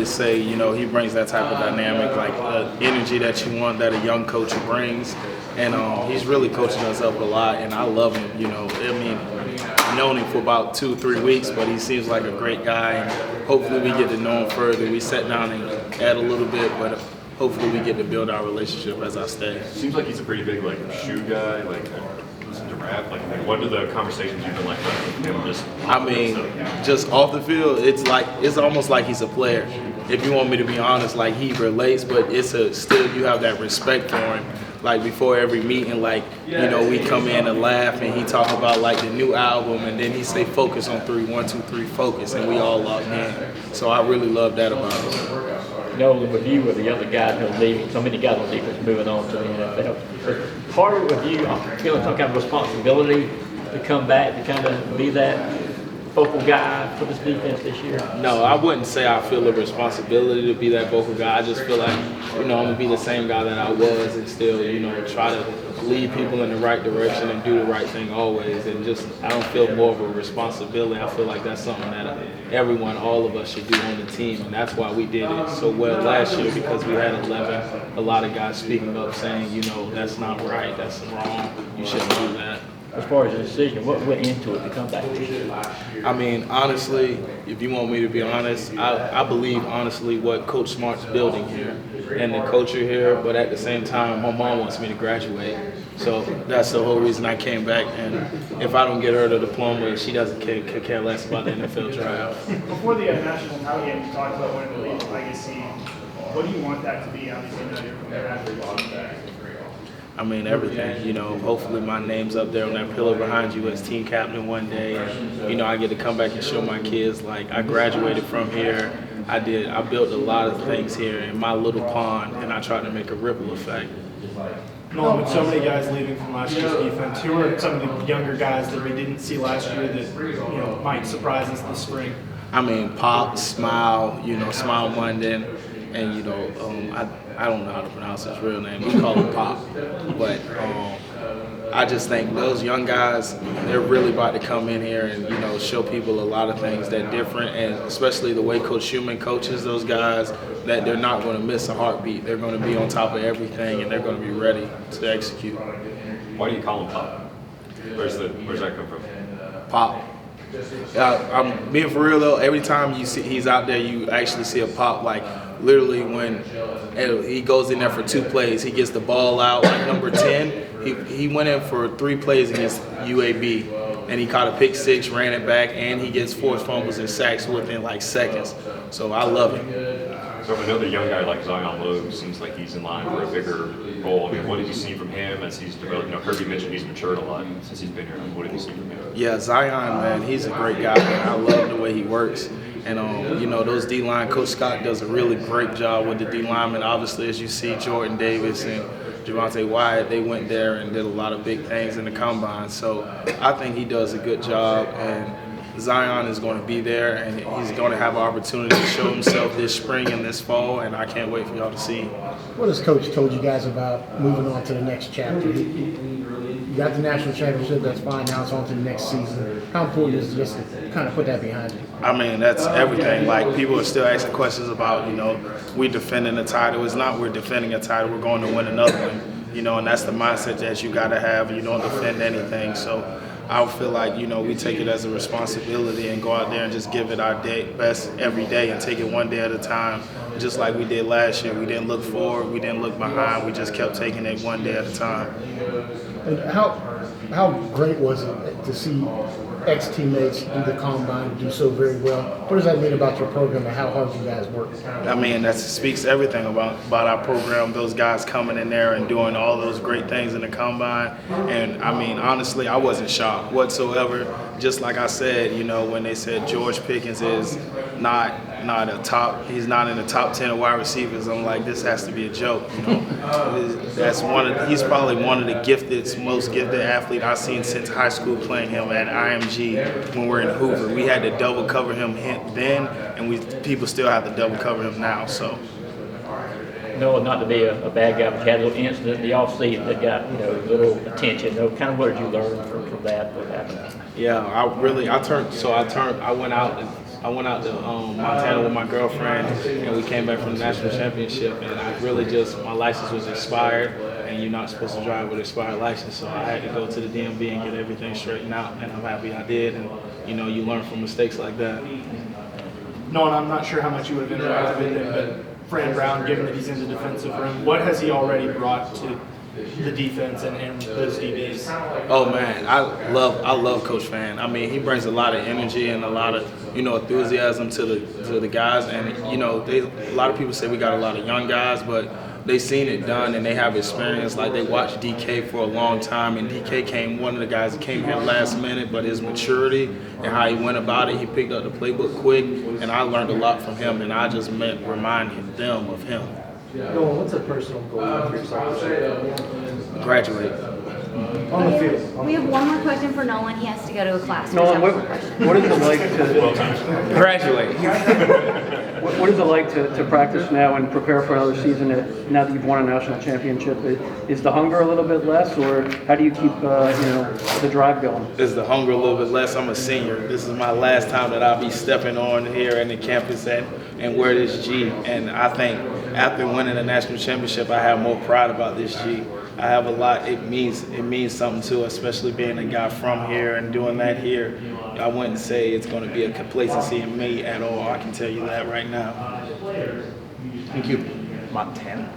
Say, he brings that type of dynamic, like energy that you want, that a young coach brings. And he's really coaching us up a lot, and I love him. I've known him for about 2-3 weeks, but he seems like a great guy, and hopefully we get to know him further. We sat down and add a little bit, but hopefully we get to build our relationship as I stay. Seems like he's a pretty big shoe guy, listen to rap. What are the conversations you've been with him? Just off the field, it's almost like he's a player. If you want me to be honest, he relates, but still you have that respect for him. Before every meeting, we come in and laugh, and he talk about the new album, and then he stay focused on 3, 1, 2, 3, focus, and we all locked in. So I really love that about him. Nolan, with you, with the other guys who are leaving, so many guys on defense moving on to the NFL. Part of it with you, I'm feeling some kind of responsibility to come back, to kind of be that vocal guy for this defense this year? No, I wouldn't say I feel a responsibility to be that vocal guy. I just feel like, I'm going to be the same guy that I was and still, try to lead people in the right direction and do the right thing always. And I don't feel more of a responsibility. I feel like that's something that everyone, all of us should do on the team. And that's why we did it so well last year, because we had 11, a lot of guys speaking up saying, that's not right, that's wrong, you shouldn't do that. As far as the decision, what went into it to come back this year? Honestly, if you want me to be honest, I believe honestly what Coach Smart's building here and the culture here, but at the same time, my mom wants me to graduate. So that's the whole reason I came back, and if I don't get her the diploma, she doesn't care less about the NFL tryout. Before the national title game, you talked about wanting to leave a legacy. What do you want that to be? Obviously, you're from there after everything. Hopefully my name's up there on that pillar behind you as team captain one day. And, I get to come back and show my kids, I graduated from here. I built a lot of things here in my little pond, and I tried to make a ripple effect. Nolan, with so many guys leaving from last year's defense, who are some of the younger guys that we didn't see last year that, might surprise us this spring? Pop, Smile, Smile London, and, I don't know how to pronounce his real name. We call him Pop. But I just think those young guys, they're really about to come in here and, show people a lot of things that are different, and especially the way Coach Schumann coaches those guys, that they're not going to miss a heartbeat. They're going to be on top of everything, and they're going to be ready to execute. Why do you call him Pop? Where's that come from? Pop. I'm being for real though. Every time you see he's out there, you actually see a pop. Literally when he goes in there for 2 plays, he gets the ball out. Number 10, he went in for 3 plays against UAB, and he caught a pick 6, ran it back, and he gets forced fumbles and sacks within seconds. So I love him. So if another young guy like Zion Logue seems like he's in line for a bigger role, what did you see from him as he's developed? Kirby mentioned he's matured a lot since he's been here. What did you see from him? Yeah, Zion, man, he's a great guy. Man. I love the way he works. And, those D-line, Coach Scott does a really great job with the D-linemen. Obviously, as you see, Jordan Davis and Javonte Wyatt, they went there and did a lot of big things in the combine. So I think he does a good job, and Zion is going to be there, and he's going to have an opportunity to show himself this spring and this fall, and I can't wait for y'all to see. What has Coach told you guys about moving on to the next chapter? You got the national championship, that's fine, now it's on to the next season. How important is it just to kind of put that behind you? That's everything. People are still asking questions about, we defending the title. It's not we're defending a title, we're going to win another one, and that's the mindset that you got to have. You don't defend anything. So I feel like, we take it as a responsibility and go out there and just give it our best every day and take it one day at a time, just like we did last year. We didn't look forward, we didn't look behind, we just kept taking it one day at a time. And how great was it to see ex-teammates do the combine, do so very well? What does that mean about your program and how hard you guys work? That speaks everything about our program, those guys coming in there and doing all those great things in the combine. And, honestly, I wasn't shocked whatsoever. Just like I said, when they said George Pickens is he's not in the top 10 of wide receivers, I'm like, this has to be a joke. He's probably one of the most gifted athlete I've seen since high school, playing him at IMG when we're in Hoover. We had to double cover him then, and people still have to double cover him now. So. No, not to be a bad guy, but you had a little incident in the offseason that got a little attention. Kind of what did you learn from that? What happened? Yeah, I went out I went out to Montana with my girlfriend, and we came back from the national championship, and I really just, my license was expired, and you're not supposed to drive with expired license, so I had to go to the DMV and get everything straightened out, and I'm happy I did, and you know, you learn from mistakes like that. Nolan, I'm not sure how much you would have interacted with him, but Fran Brown, given that he's in the defensive room, what has he already brought to the defense and those DBs? Oh man, I love Coach Fan. I mean, he brings a lot of energy and a lot of, you know, enthusiasm to the guys. And you know, a lot of people say we got a lot of young guys, but they seen it done and they have experience. Like they watched DK for a long time, and DK came one of the guys that came here last minute, but his maturity and how he went about it, he picked up the playbook quick, and I learned a lot from him. And I just remind them of him. Nolan, what's a personal goal for yourself? Graduate. On the field. We have one more question for Nolan. He has to go to a class. Nolan, what is it like to Graduate. what is it like to practice now and prepare for another season now that you've won a national championship? Is the hunger a little bit less, or how do you keep you know, the drive going? Is the hunger a little bit less? I'm a senior. This is my last time that I'll be stepping on here in the campus and wear this G. And I think after winning the national championship, I have more pride about this G. I have a lot. It means something too, especially being a guy from here and doing that here. I wouldn't say it's going to be a complacency in me at all. I can tell you that right now. Thank you. Montana.